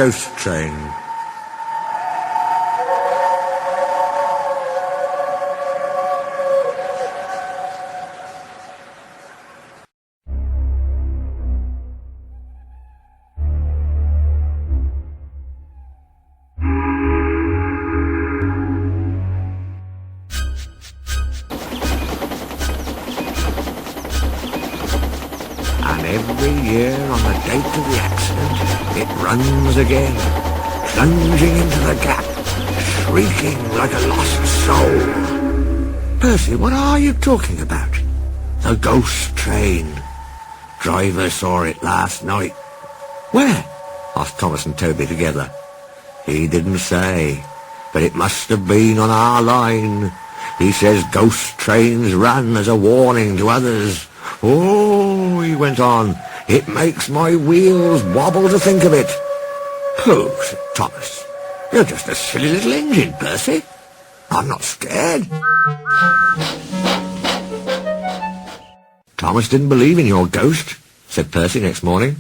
ghost train. And every year on the date of the accident, it runs again, plunging into the gap, shrieking like a lost soul. Percy, what are you talking about? The ghost train. Driver saw it last night. Where? Asked Thomas and Toby together. He didn't say, but it must have been on our line. He says ghost trains run as a warning to others. Oh, he went on, it makes my wheels wobble to think of it. Pooh, said Thomas. You're just a silly little engine, Percy. I'm not scared. Thomas didn't believe in your ghost, said Percy next morning.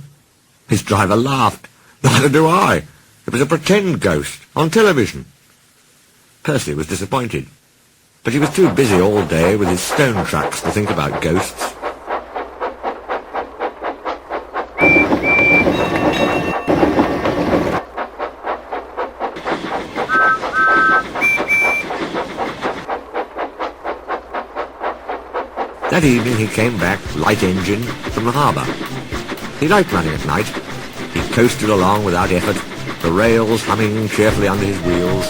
His driver laughed. Neither do I. It was a pretend ghost on television. Percy was disappointed, but he was too busy all day with his stone trucks to think about ghosts. That evening he came back, light engine, from the harbour. He liked running at night. He coasted along without effort, the rails humming cheerfully under his wheels,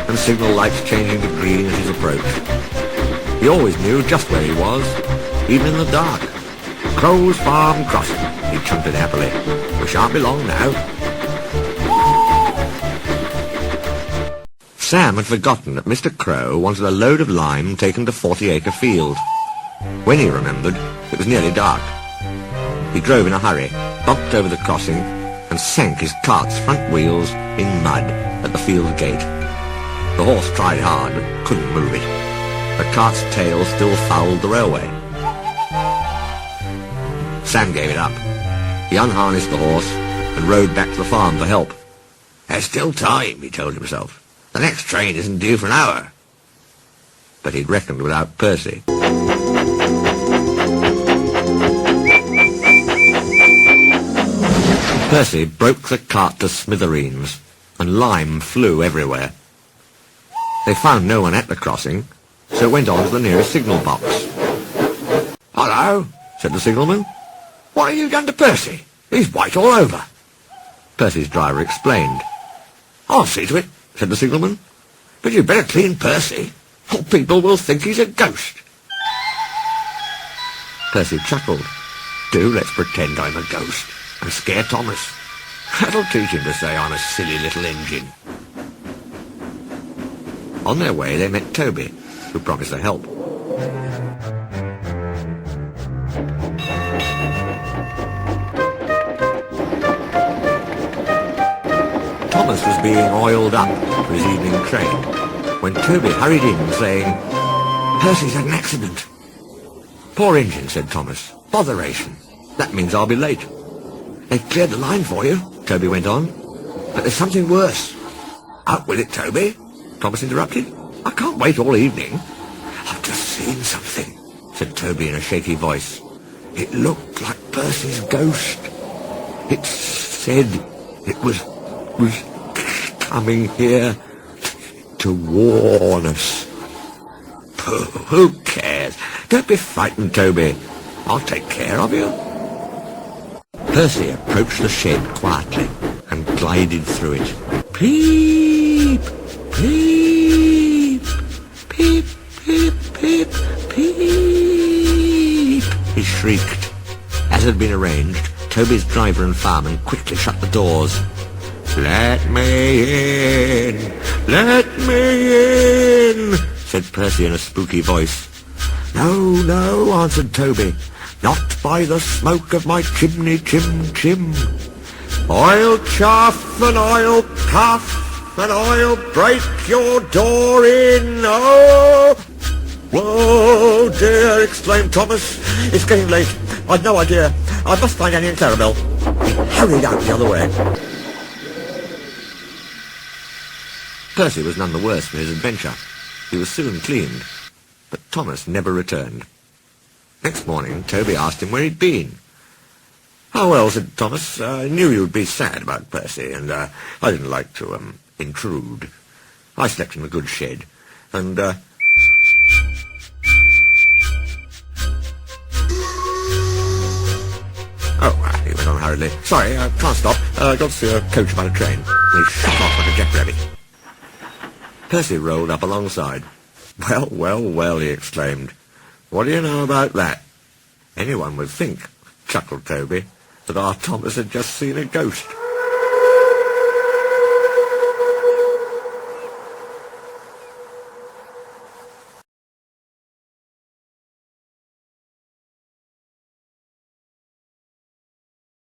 and signal lights changing to green at his approach. He always knew just where he was, even in the dark. Crow's Farm Crossing, he chanted happily. We shan't be long now. Sam had forgotten that Mr. Crow wanted a load of lime taken to 40-acre field. When he remembered, it was nearly dark. He drove in a hurry, bumped over the crossing, and sank his cart's front wheels in mud at the field gate. The horse tried hard, but couldn't move it. The cart's tail still fouled the railway. Sam gave it up. He unharnessed the horse and rode back to the farm for help. There's still time, he told himself. The next train isn't due for an hour. But he'd reckoned without Percy. Percy broke the cart to smithereens, and lime flew everywhere. They found no one at the crossing, so went on to the nearest signal box. Hello, said the signalman. What have you done to Percy? He's white all over. Percy's driver explained. I'll see to it, said the signalman. But you'd better clean Percy, or people will think he's a ghost. Percy chuckled. Do let's pretend I'm a ghost and scare Thomas. That'll teach him to say I'm a silly little engine. On their way they met Toby, who promised to help. Thomas was being oiled up for his evening train when Toby hurried in saying, Percy's had an accident. Poor engine, said Thomas. Botheration. That means I'll be late. They've cleared the line for you, Toby went on. But there's something worse. Out with it, Toby, Thomas interrupted. I can't wait all evening. I've just seen something, said Toby in a shaky voice. It looked like Percy's ghost. It said it was coming here to warn us. Who cares? Don't be frightened, Toby. I'll take care of you. Percy approached the shed quietly and glided through it. Peep! Peep! Peep! Peep! Peep! Peep! He shrieked. As had been arranged, Toby's driver and fireman quickly shut the doors. Let me in! Let me in! Said Percy in a spooky voice. No, no, answered Toby. Not by the smoke of my chimney, chim. I'll chaff and I'll puff and I'll break your door in. Oh! Whoa, dear, exclaimed Thomas. It's getting late. I'd no idea. I must find Annie and Clarabel. He hurried out the other way. Percy was none the worse for his adventure. He was soon cleaned, but Thomas never returned. Next morning, Toby asked him where he'd been. "Oh, well," said Thomas, "I knew you'd be sad about Percy, and I didn't like to intrude. I slept in a good shed, and Oh, he went on hurriedly. "Sorry, I can't stop. I got to see a coach by the train." And he shot off like a jackrabbit. Percy rolled up alongside. "Well, well, well," he exclaimed. "What do you know about that?" "Anyone would think," chuckled Toby, "that our Thomas had just seen a ghost."